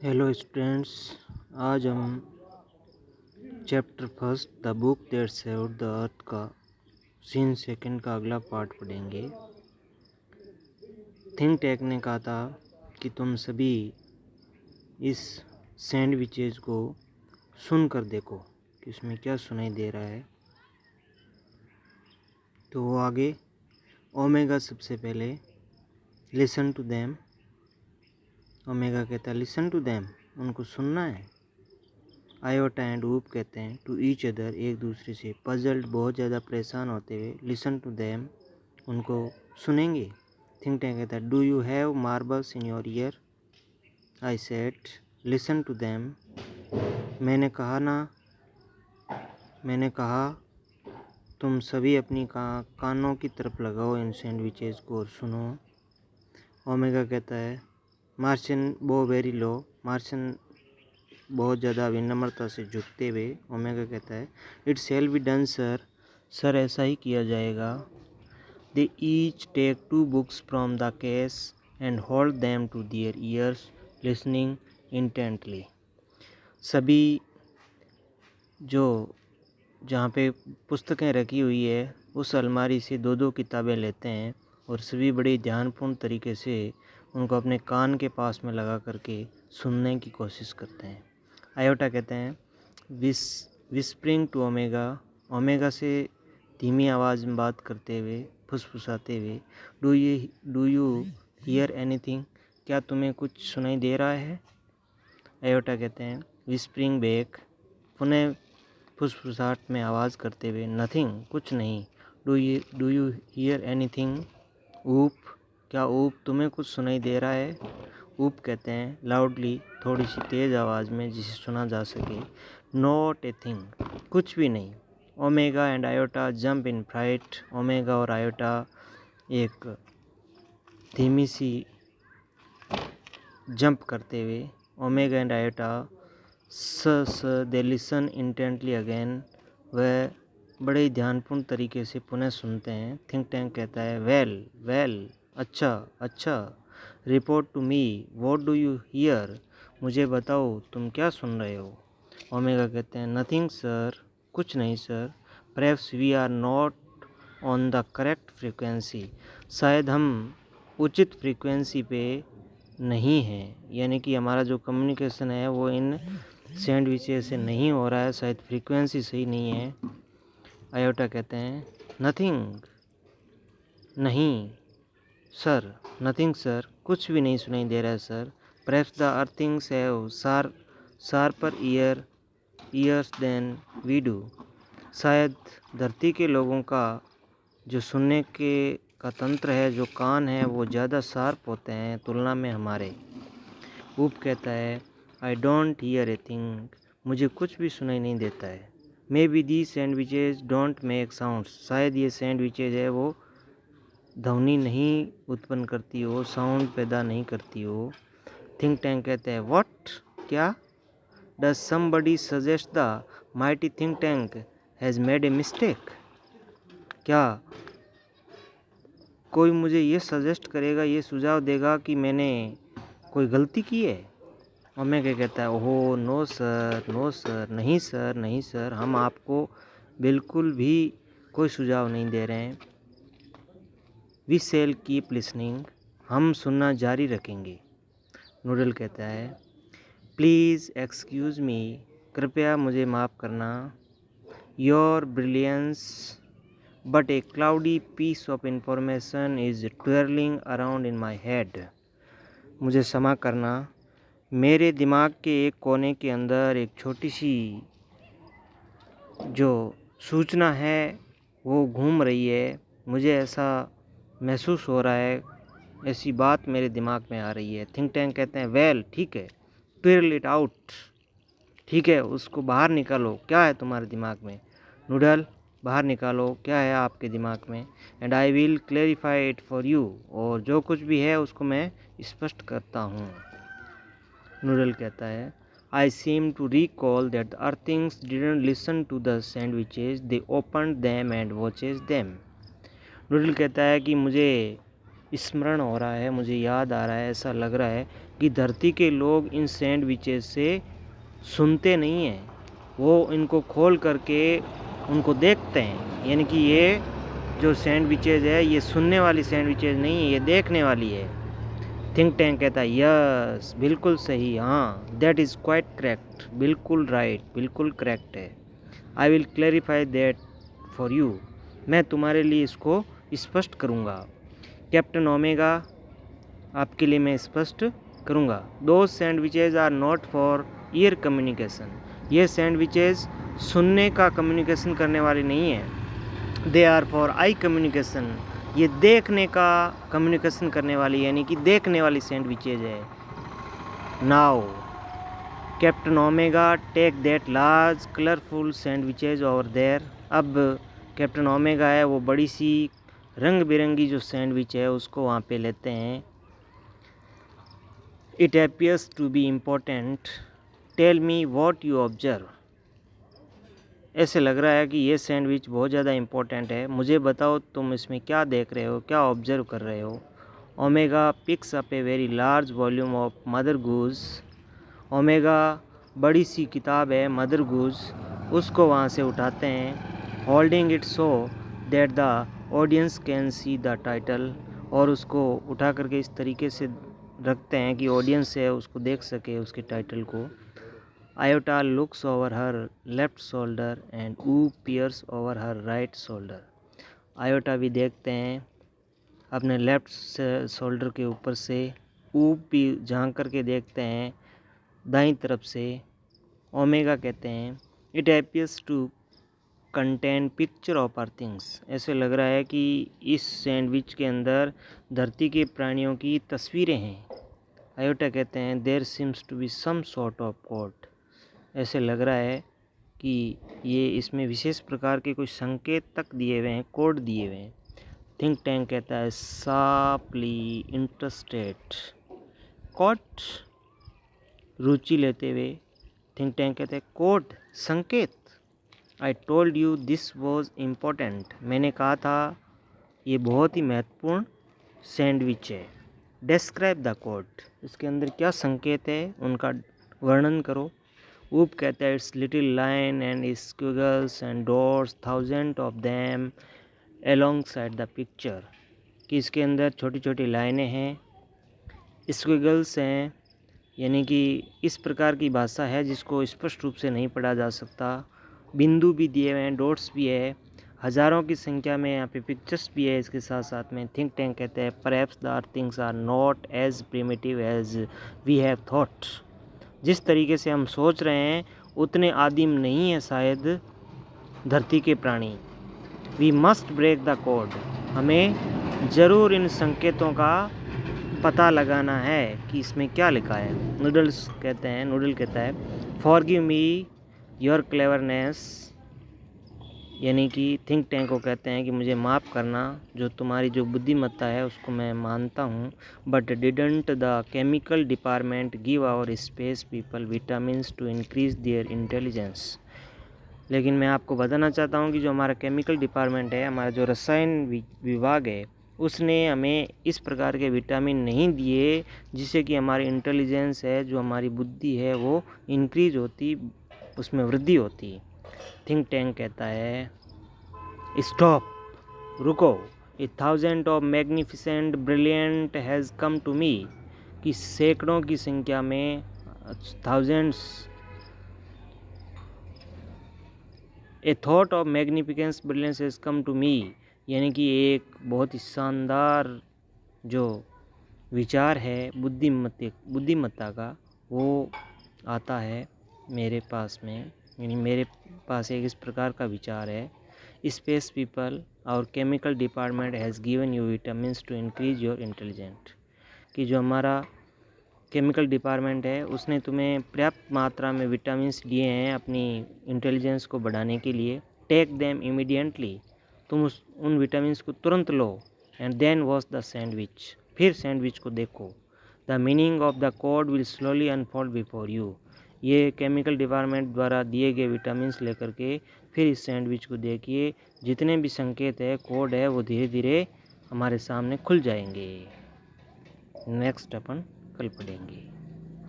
Hello students, आज हम chapter first the book that saved the earth का scene second का अगला पार्ट पढ़ेंगे। थिंक टैंक ने कहा था कि तुम सभी इस सैंडविचेज को सुन कर देखो कि उसमें क्या सुनाई दे रहा है। तो वो आगे ओमेगा सबसे पहले लिसन टू देम। ओमेगा कहता है लिसन टू देम, उनको सुनना है। आयोटा एंड ऊप कहते हैं टू ईच अदर, एक दूसरे से। पजल्ड, बहुत ज़्यादा परेशान होते हुए। लिसन टू देम, उनको सुनेंगे। थिंक टैंक कहता है do you have marbles in your ear. I said listen to them, मैंने कहा तुम सभी अपनी कानों की तरफ लगाओ इन सैंडविचेस को और सुनो। ओमेगा कहता है मार्शन बो वेरी लो। मार्शन बहुत ज़्यादा विनम्रता से झुकते हुए। ओमेगा कहता है it shall be done sir, sir ऐसा ही किया जाएगा। They each take 2 books from the case and hold them to their ears listening intently. सभी जो जहाँ पे पुस्तकें रखी हुई है उस अलमारी से 2-2 किताबें लेते हैं और सभी बड़ी ध्यानपूर्ण तरीके से उनको अपने कान के पास में लगा करके सुनने की कोशिश करते हैं। आयोटा कहते हैं विस्परिंग टू ओमेगा, ओमेगा से धीमी आवाज़ में बात करते हुए, फुसफुसाते हुए। डू यू हियर एनीथिंग, क्या तुम्हें कुछ सुनाई दे रहा है। आयोटा कहते हैं विस्परिंग बैक, पुनः फुसफुसाहट में आवाज़ करते हुए। नथिंग, कुछ नहीं। डू यू हियर एनीथिंग ऊप, क्या ऊप तुम्हें कुछ सुनाई दे रहा है। ऊप कहते हैं लाउडली, थोड़ी सी तेज़ आवाज़ में जिसे सुना जा सके। नॉट ए थिंग, कुछ भी नहीं। Omega and Iota jump in fright, Omega और आयोटा एक धीमी सी जंप करते हुए। Omega and Iota they listen intently again, वह बड़े ही ध्यानपूर्ण तरीके से पुनः सुनते हैं। थिंक टैंक कहता है वेल, अच्छा। Report to me, what do you hear, मुझे बताओ तुम क्या सुन रहे हो। ओमेगा कहते हैं नथिंग सर, कुछ नहीं सर। Perhaps we are not on the correct frequency, शायद हम उचित फ्रीक्वेंसी पे नहीं हैं, यानी कि हमारा जो कम्युनिकेशन है वो इन सैंडविचेस से नहीं हो रहा है, शायद फ्रीक्वेंसी सही नहीं है। आयोटा कहते हैं नथिंग, नहीं सर, नथिंग सर, कुछ भी नहीं सुनाई दे रहा है sir. Perhaps the earthlings have sharper ears than we do, शायद धरती के लोगों का जो सुनने के का तंत्र है, जो कान है, वो ज़्यादा शार्प होते हैं तुलना में हमारे। ऊप कहता है I don't hear a thing, मुझे कुछ भी सुनाई नहीं देता है। May be the sandwiches don't make sounds, शायद ये सैंडविचेज है वो ध्वनि नहीं उत्पन्न करती हो, साउंड पैदा नहीं करती हो। थिंक टैंक कहते हैं व्हाट, क्या। Does somebody suggest the mighty think tank has made a mistake, क्या कोई मुझे ये सजेस्ट करेगा, ये सुझाव देगा कि मैंने कोई गलती की है। ओमेगा कहता है ओहो नो सर, नहीं सर, हम आपको बिल्कुल भी कोई सुझाव नहीं दे रहे हैं। वी शैल कीप लिसनिंग, हम सुनना जारी रखेंगे। नूडल कहता है प्लीज़ एक्सक्यूज़ मी, कृपया मुझे माफ़ करना। Your brilliance but a cloudy piece of information is twirling around in my head, मुझे क्षमा करना, मेरे दिमाग के एक कोने के अंदर एक छोटी सी जो सूचना है वो घूम रही है, मुझे ऐसा महसूस हो रहा है, ऐसी बात मेरे दिमाग में आ रही है। थिंक टैंक कहते हैं वेल, ठीक है, ट्विरल इट आउट, ठीक है, उसको बाहर निकालो, क्या है तुम्हारे दिमाग में। नूडल, बाहर निकालो क्या है आपके दिमाग में। And I will clarify it for you, और जो कुछ भी है उसको मैं स्पष्ट करता हूँ। नूडल कहता है I seem to recall that the earthlings didn't listen to the sandwiches, they opened them and watches them. Noodle कहता है कि मुझे स्मरण हो रहा है, मुझे याद आ रहा है, ऐसा लग रहा है कि धरती के लोग इन सैंडविचेस से सुनते नहीं हैं, वो इनको खोल करके उनको देखते हैं। यानी कि ये जो सैंडविचेज है ये सुनने वाली सैंडविचेज नहीं है, ये देखने वाली है। थिंक टैंक कहता है यस, बिल्कुल सही, हाँ, दैट इज़ क्वाइट करेक्ट, बिल्कुल राइट, बिल्कुल करेक्ट है। I will clarify that for you, मैं तुम्हारे लिए इसको स्पष्ट करूँगा। कैप्टन ओमेगा, आपके लिए मैं स्पष्ट करूँगा। Those sandwiches are not for ear communication, ये सैंडविचेज सुनने का कम्युनिकेशन करने वाली नहीं है। They are for eye communication, ये देखने का कम्युनिकेशन करने वाली, यानी कि देखने वाली सैंडविचेज है। Now captain Omega take that large colourful sandwiches over there. अब कैप्टन ओमेगा है वो बड़ी सी रंग बिरंगी जो सैंडविच है उसको वहाँ पे लेते हैं। It appears to be important, tell me what you observe. ऐसे लग रहा है कि ये सैंडविच बहुत ज़्यादा इम्पोर्टेंट है, मुझे बताओ तुम इसमें क्या देख रहे हो, क्या ऑब्जर्व कर रहे हो। Omega picks up a very large volume of mother goose. Omega बड़ी सी किताब है मदर गूज, उसको वहाँ से उठाते हैं। Holding it so that the audience can see the title, और उसको उठा करके इस तरीके से रखते हैं कि ऑडियंस है उसको देख सके उसके टाइटल को। Iota looks over her left shoulder and oo peers over her right shoulder. Iota भी देखते हैं अपने लेफ्ट शोल्डर के ऊपर से, ऊ भी झांक करके देखते हैं दाईं तरफ से। ओमेगा कहते हैं it appears to contain picture of earthlings, ऐसे लग रहा है कि इस सैंडविच के अंदर धरती के प्राणियों की तस्वीरें हैं। आयोटा कहते हैं there seems to be some sort of code, ऐसे लग रहा है कि ये इसमें विशेष प्रकार के कुछ संकेत तक दिए हुए हैं, कोड दिए हुए हैं। थिंक टैंक कहता है शार्पली इंटरेस्टेड, कोड, रुचि लेते हुए। थिंक टैंक कहते हैं कोड, संकेत। I told you this was important, मैंने कहा था ये बहुत ही महत्वपूर्ण सैंडविच है। डिस्क्राइब द कोड, इसके अंदर क्या संकेत है उनका वर्णन करो। ऊप कहता है it's little line and squiggles and dots, thousand of them alongside the picture, कि इसके अंदर छोटी छोटी लाइनें हैं, स्क्विगल्स हैं, यानी कि इस प्रकार की भाषा है जिसको स्पष्ट रूप से नहीं पढ़ा जा सकता। बिंदु भी दिए हुए हैं, डॉट्स भी है, हज़ारों की संख्या में यहाँ पे पिक्चर्स भी है इसके साथ साथ में। थिंक टैंक कहते हैं perhaps the things are not as primitive as we have thought, जिस तरीके से हम सोच रहे हैं उतने आदिम नहीं है शायद धरती के प्राणी। We must break the code, हमें ज़रूर इन संकेतों का पता लगाना है कि इसमें क्या लिखा है। नूडल्स कहते हैं, नूडल कहता है फॉरगिव मी योर क्लेवरनेस, यानी कि थिंक टैंक को कहते हैं कि मुझे माफ़ करना, जो तुम्हारी जो बुद्धिमत्ता है उसको मैं मानता हूँ। But didn't the chemical department give our space people vitamins to increase their intelligence. लेकिन मैं आपको बताना चाहता हूँ कि जो हमारा केमिकल डिपार्टमेंट है, हमारा जो रसायन विभाग है, उसने हमें इस प्रकार के विटामिन नहीं दिए जिससे कि हमारी इंटेलिजेंस है, जो हमारी बुद्धि है वो इंक्रीज होती, उसमें वृद्धि होती। थिंक टैंक कहता है स्टॉप, रुको, a thousand of magnificent brilliant has come to me, कि सैकड़ों की संख्या में, thousands, a thought of magnificence brilliance has come to me, यानी कि एक बहुत ही शानदार जो विचार है बुद्धिमत्ता का वो आता है मेरे पास में, यानी मेरे पास एक इस प्रकार का विचार है। स्पेस पीपल और chemical department has given you vitamins to increase your intelligent, कि जो हमारा केमिकल डिपार्टमेंट है उसने तुम्हें पर्याप्त मात्रा में विटामिन्स दिए हैं अपनी इंटेलिजेंस को बढ़ाने के लिए। टेक देम इमीडिएटली, तुम उन विटामिन्स को तुरंत लो। And then watch the sandwich, फिर सैंडविच को देखो। The meaning of the code will slowly unfold before you, ये केमिकल डिपार्टमेंट द्वारा दिए गए विटामिन्स लेकर के फिर इस सैंडविच को देखिए, जितने भी संकेत है, कोड है, वो धीरे धीरे हमारे सामने खुल जाएंगे। नेक्स्ट अपन कल पढ़ेंगे।